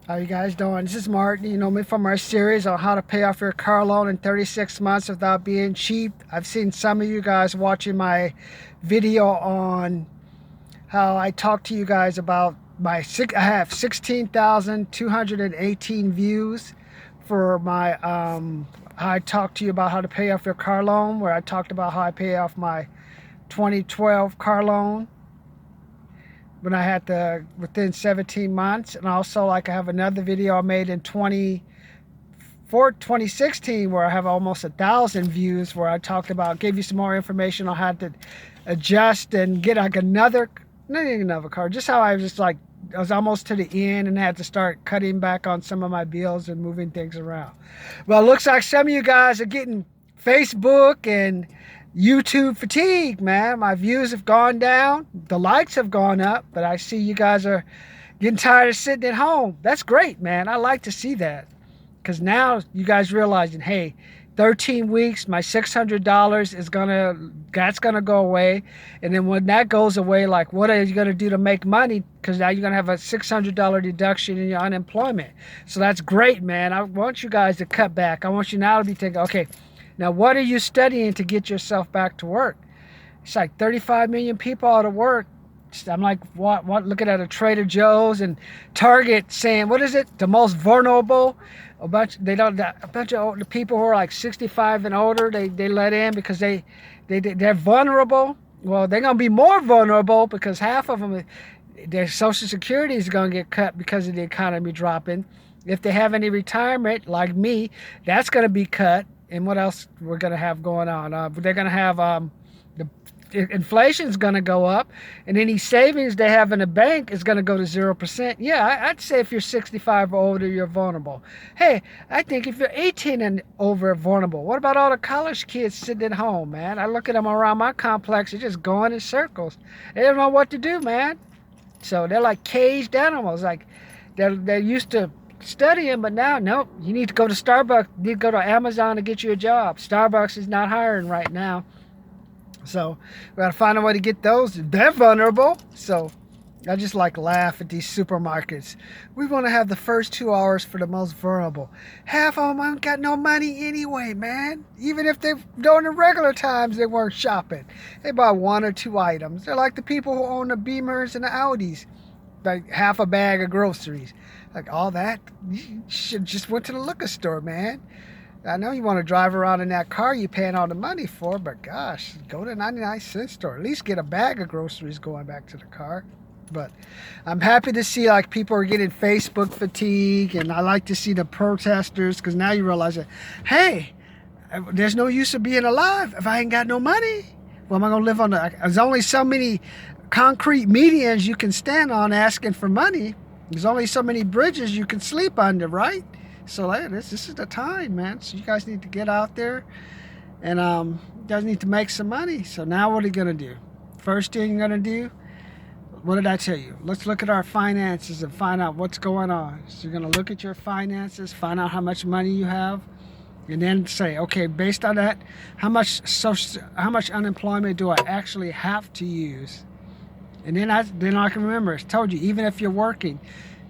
How you guys doing? This is Martin. You know me from our series on how to pay off your car loan in 36 months without being cheap. I've seen some of you guys watching my video on how I talk to you guys about I have 16,218 views for my how I talked to you about how to pay off your car loan, where I talked about how I pay off my 2012 car loan when I had the within 17 months. And also, like, I have another video I made in 2016 where I have almost 1,000 views, where I talked about, gave you some more information on how to adjust and get like another, not even another car, just how I was just like, I was almost to the end and had to start cutting back on some of my bills and moving things around. Well, it looks like some of you guys are getting Facebook and YouTube fatigue, man. My views have gone down, the likes have gone up, but I see you guys are getting tired of sitting at home. That's great, man. I like to see that, because now you guys realizing, hey, 13 weeks, my $600 is that's gonna go away. And then when that goes away, like, what are you gonna do to make money? Because now you're gonna have a $600 deduction in your unemployment. So that's great, man. I want you guys to cut back. I want you now to be thinking, okay, now what are you studying to get yourself back to work? It's like 35 million people out of work. I'm like, what looking at a Trader Joe's and Target saying, what is it? The most vulnerable. A bunch of older people who are like 65 and older, they let in because they're vulnerable. Well, they're gonna be more vulnerable because half of them, their Social Security is gonna get cut because of the economy dropping. If they have any retirement, like me, that's gonna be cut. And what else we're gonna have going on? They're gonna have the inflation's going to go up, and any savings they have in the bank is going to go to 0%. Yeah, I'd say if you're 65 or older, you're vulnerable. Hey, I think if you're 18 and over, vulnerable. What about all the college kids sitting at home, man? I look at them around my complex, they're just going in circles. They don't know what to do, man. So they're like caged animals. Like, they're used to studying, but now, nope, you need to go to Starbucks, you need to go to Amazon to get you a job. Starbucks is not hiring right now. So we got to find a way to get those. They're vulnerable. So I just like laugh at these supermarkets. We want to have the first 2 hours for the most vulnerable. Half of them ain't got no money anyway, man. Even if they're during the regular times, they weren't shopping. They buy one or two items. They're like the people who own the Beamers and the Audis. Like half a bag of groceries. Like all that, you should just went to the liquor store, man. I know you want to drive around in that car you're paying all the money for, but gosh, go to a 99-cent store. At least get a bag of groceries going back to the car. But I'm happy to see, like, people are getting Facebook fatigue, and I like to see the protesters, because now you realize that, hey, there's no use of being alive if I ain't got no money. Well, am I going to live on there's only so many concrete medians you can stand on asking for money. There's only so many bridges you can sleep under, right? So this is the time, man. So you guys need to get out there, and you guys need to make some money. So now what are you gonna do? First thing you're gonna do, what did I tell you? Let's look at our finances and find out what's going on. So you're gonna look at your finances, find out how much money you have, and then say, okay, based on that, how much unemployment do I actually have to use? And then I can remember, I told you, even if you're working,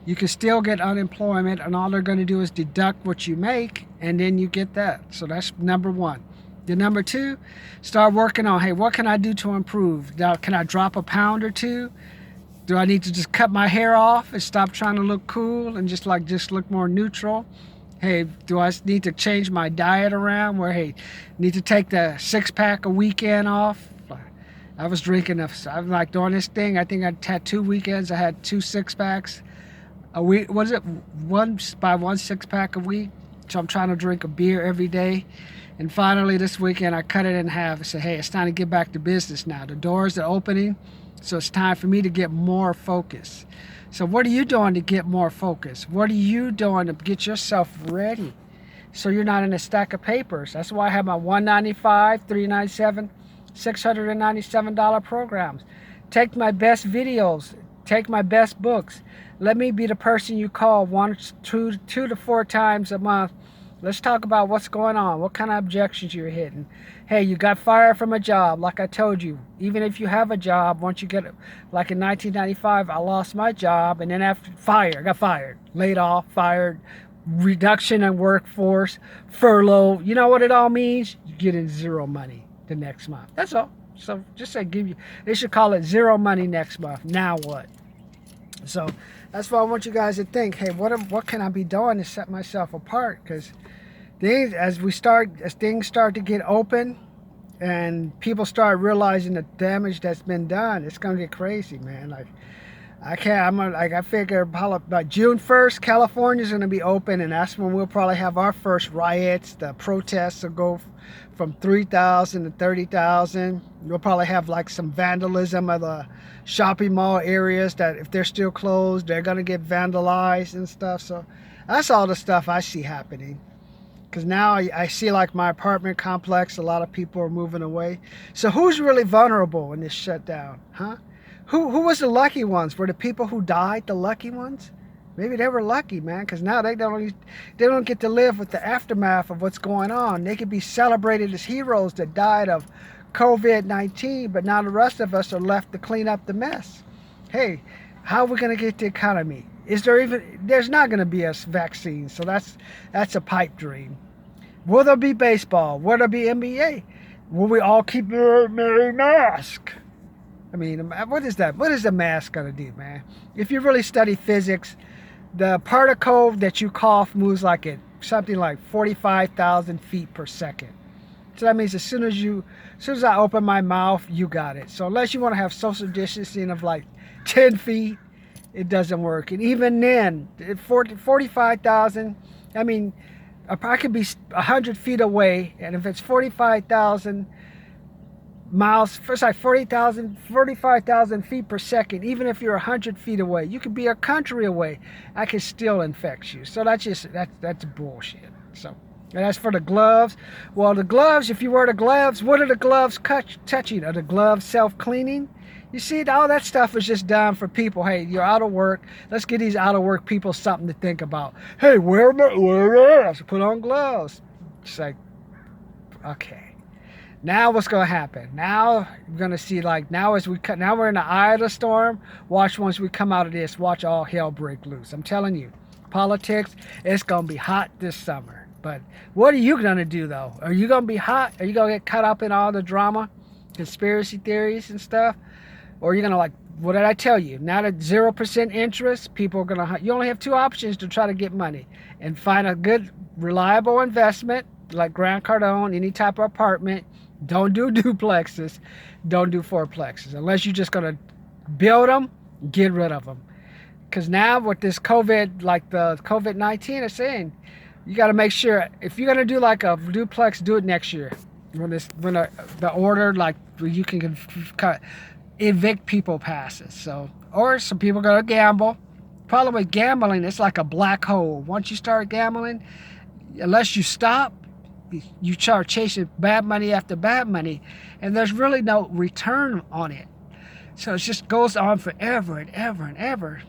you can still get unemployment, and all they're going to do is deduct what you make, and then you get that. So that's number one. The number two, start working on, hey, what can I do to improve? Now, can I drop a pound or two? Do I need to just cut my hair off and stop trying to look cool and just look more neutral? Hey, do I need to change my diet around where, hey, need to take the 6-pack a weekend off? I was drinking, I'm like doing this thing. I think I had 2 weekends. I had 2 6-packs a week. Was it one 6-pack a week? So I'm trying to drink a beer every day. And finally this weekend I cut it in half. I said, hey, it's time to get back to business now. The doors are opening, so it's time for me to get more focus. So what are you doing to get more focus? What are you doing to get yourself ready so you're not in a stack of papers? That's why I have my $195, $397, $697 programs. Take my best videos, take my best books. Let me be the person you call 2 to 4 times a month Let's talk about what's going on, what kind of objections you're hitting. Hey, you got fired from a job, like I told you. Even if you have a job, once you get it, like in 1995, I lost my job, and then after got fired, laid off, fired, reduction in workforce, furlough. You know what it all means? You get in zero money the next month. That's all. So just say they should call it zero money next month. Now what? So that's what I want you guys to think. Hey, what can I be doing to set myself apart? Because as things start to get open and people start realizing the damage that's been done, it's gonna get crazy, man. Like I figure probably by June 1st, California's gonna be open, and that's when we'll probably have our first riots. The protests will go from 3,000 to 30,000. We'll probably have like some vandalism of the shopping mall areas that if they're still closed, they're gonna get vandalized and stuff. So that's all the stuff I see happening. Because now I see like my apartment complex, a lot of people are moving away. So who's really vulnerable in this shutdown, huh? Who was the lucky ones? Were the people who died the lucky ones? Maybe they were lucky, man, because now they don't get to live with the aftermath of what's going on. They could be celebrated as heroes that died of COVID-19, but now the rest of us are left to clean up the mess. Hey, how are we going to get the economy? There's not going to be a vaccine, so that's a pipe dream. Will there be baseball? Will there be NBA? Will we all keep a mask? I mean, what is that? What is the mask going to do, man? If you really study physics, the particle that you cough moves like something like 45,000 feet per second. So that means as soon as I open my mouth, you got it. So unless you want to have social distancing of like 10 feet, it doesn't work. And even then, 45,000, I mean, I could be 100 feet away, and if it's 45,000 miles, it's like 45,000 feet per second. Even if you're 100 feet away, you could be a country away, I can still infect you. So that's bullshit. So, and as for the gloves, well, the gloves, if you wear the gloves, what are the gloves touching? Are the gloves self-cleaning? You see, all that stuff is just done for people. Hey, you're out of work. Let's give these out of work people something to think about. Hey, wear masks, put on gloves. It's like, okay. Now what's going to happen? Now you're going to see, like, now we're in the eye of the storm. Watch, once we come out of this, watch all hell break loose. I'm telling you, politics, it's going to be hot this summer. But what are you going to do, though? Are you going to be hot? Are you going to get caught up in all the drama, conspiracy theories and stuff? Or you're going to, like, what did I tell you? Now that 0% interest, people are going to, you only have two options to try to get money. And find a good, reliable investment, like Grant Cardone, any type of apartment. Don't do duplexes. Don't do fourplexes. Unless you're just going to build them, get rid of them. Because now with this COVID, like the COVID-19 is saying, you got to make sure, if you're going to do like a duplex, do it next year. When the order, like, you can evict people passes. So, or some people going to gamble. Problem with gambling, it's like a black hole. Once you start gambling, unless you stop, you start chasing bad money after bad money, and there's really no return on it. So it just goes on forever and ever and ever.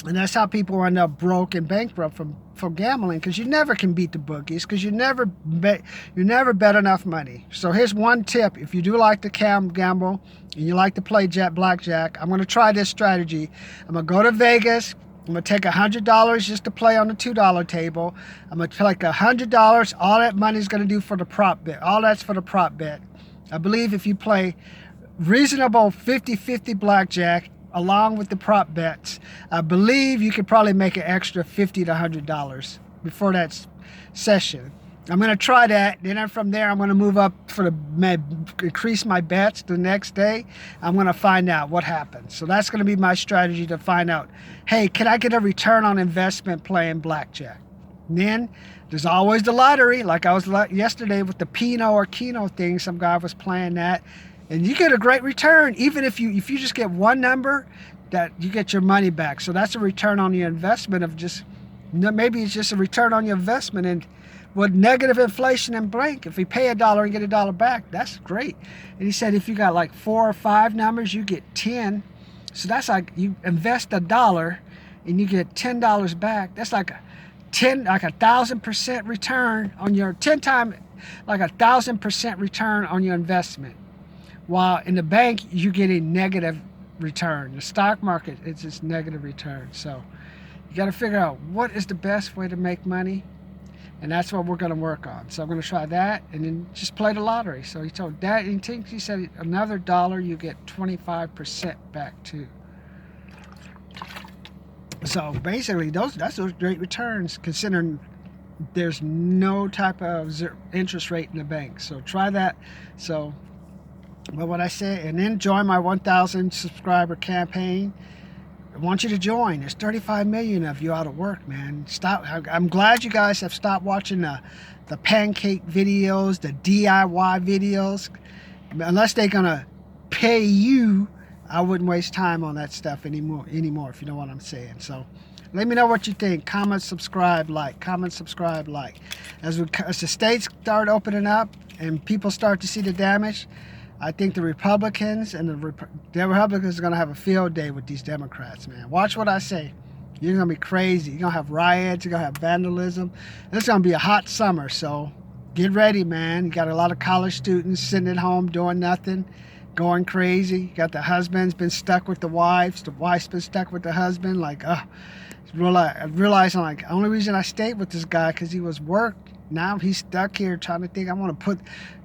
And that's how people end up broke and bankrupt from gambling, because you never can beat the bookies, because you never bet enough money. So here's one tip: if you do like to gamble and you like to play blackjack, I'm going to try this strategy. I'm going to go to Vegas. I'm going to take $100 just to play on the $2 table. I'm going to take $100. All that money is going to do for the prop bet. All that's for the prop bet. I believe if you play reasonable 50-50 blackjack along with the prop bets, I believe you could probably make an extra $50 to $100 before that session. I'm going to try that. Then from there, I'm going to move up increase my bets the next day. I'm going to find out what happens. So that's going to be my strategy to find out, hey, can I get a return on investment playing blackjack? And then there's always the lottery. Like I was yesterday with the Pinot or Keno thing. Some guy was playing that. And you get a great return. Even if you just get one number, that you get your money back. So that's a return on your investment of just, maybe it's just a return on your investment. And with negative inflation and blank, if you pay $1 and get $1 back, that's great. And he said if you got like 4 or 5 numbers, you get 10. So that's like you invest $1 and you get $10 back. That's like like 1,000% return on your 10 time, like 1,000% return on your investment. While in the bank, you get a negative return. The stock market, it's just negative return. So you got to figure out what is the best way to make money. And that's what we're going to work on. So I'm going to try that and then just play the lottery. So he told Dad, he said another $1, you get 25% back too. So basically, that's those great returns considering there's no type of interest rate in the bank. So try that. So, but what I say, and then join my 1,000 subscriber campaign. I want you to join. There's 35 million of you out of work, man. Stop. I'm glad you guys have stopped watching the pancake videos, the DIY videos. Unless they're gonna pay you, I wouldn't waste time on that stuff anymore, if you know what I'm saying. So let me know what you think. Comment, subscribe, like. Comment, subscribe, like. As the states start opening up and people start to see the damage, I think the Republicans and the Republicans are going to have a field day with these Democrats, man. Watch what I say. You're going to be crazy. You're going to have riots. You're going to have vandalism. It's going to be a hot summer, so get ready, man. You got a lot of college students sitting at home doing nothing, going crazy. You got the husbands been stuck with the wives. The wife's been stuck with the husband. Like, realizing, like, the only reason I stayed with this guy because he was worked. Now he's stuck here trying to think I want to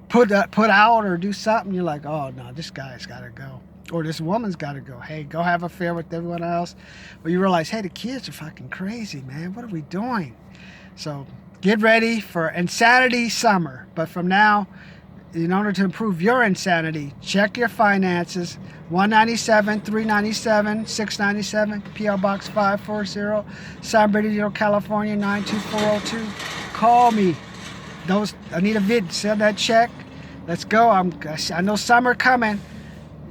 put out or do something. You're like, oh no, this guy's got to go, or this woman's got to go. Hey, go have an affair with everyone else. Well, you realize, hey, the kids are fucking crazy, man. What are we doing? So get ready for insanity summer. But from now, in order to improve your insanity, check your finances. 197, 397, 697, PO Box 540, San Bernardino, California 92402. Call me. I need a vid. Send that check. Let's go. I know summer coming.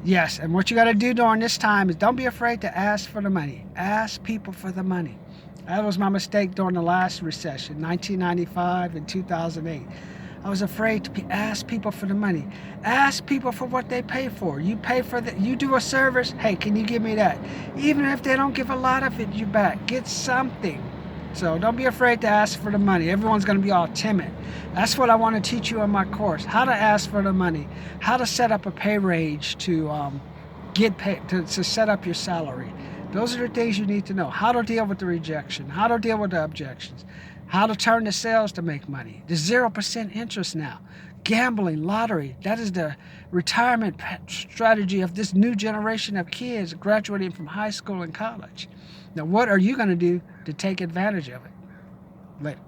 Yes, and what you got to do during this time is don't be afraid to ask for the money. Ask people for the money. That was my mistake during the last recession, 1995 and 2008. I was afraid to ask people for the money. Ask people for what they pay for. You pay for that. You do a service. Hey, can you give me that? Even if they don't give a lot of it, you back. Get something. So don't be afraid to ask for the money. Everyone's going to be all timid. That's what I want to teach you in my course. How to ask for the money. How to set up a pay range to get paid, to set up your salary. Those are the things you need to know. How to deal with the rejection. How to deal with the objections. How to turn the sales to make money. There's 0% interest now. Gambling, lottery, that is the retirement strategy of this new generation of kids graduating from high school and college. Now, what are you going to do to take advantage of it? Later.